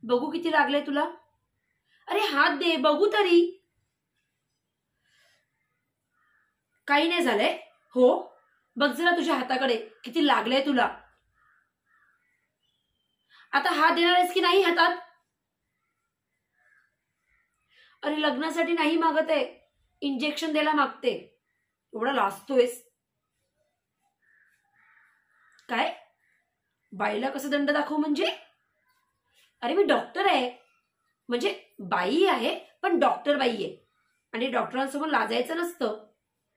बघू किती लागले तुला. अरे हात दे बघू तरी. काही नाही झालंय. हो बघ जरा तुझ्या हाताकडे किती लागलंय तुला. आता हात देणार आहेस की नाही हातात. अरे लग्नासाठी नाही मागत आहे, इंजेक्शन द्यायला मागते. एवढा लाजतोयस काय. बाईला कसं दंड दाखवू म्हणजे. अरे मी डॉक्टर आहे, म्हणजे बाई आहे पण डॉक्टर बाई आहे, आणि डॉक्टरांसमोर लाजायचं नसतं.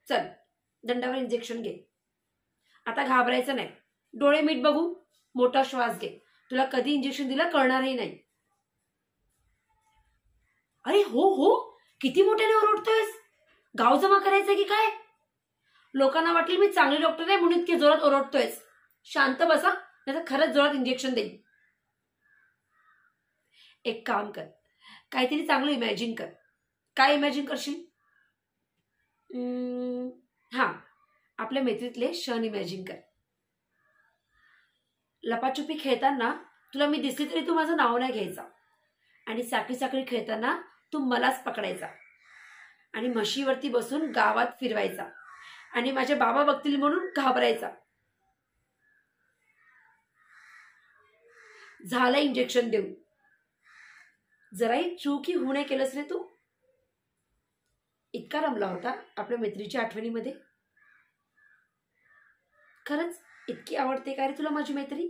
चल दंडावर इंजेक्शन घे. आता घाबरायचं नाही. डोळे मीट बघू. मोठा श्वास घे. तुला कधी इंजेक्शन दिलं कळणारही नाही. अरे हो हो किती मोठ्याने ओरडतोयस. गाव जमा करायचंय की काय. लोकांना वाटेल मी चांगली डॉक्टर आहे म्हणून इतके जोरात ओरडतोयस. शांत बसा नाही तर खरंच जोरात इंजेक्शन देईन. एक काम कर, काहीतरी चांगलं इमॅजिन कर. काय इमॅजिन करशील. हा आपल्या मैत्रीतले क्षण इमॅजिन कर. लपाछुपी खेळताना तुला मी दिसली तरी तू माझं नाव नाही घ्यायचा, आणि साखळी साखळी खेळताना तू मलाच पकडायचा, आणि म्हशीवरती बसून गावात फिरवायचा, आणि माझे बाबा बघतील म्हणून घाबरायचा. झालं इंजेक्शन देऊन. जराही चूकही होऊ नये केलंस रे तू. इतका रमला होता आपल्या मैत्रीच्या आठवणीमध्ये. खरंच इतकी आवडते का रे तुला माझी मैत्री.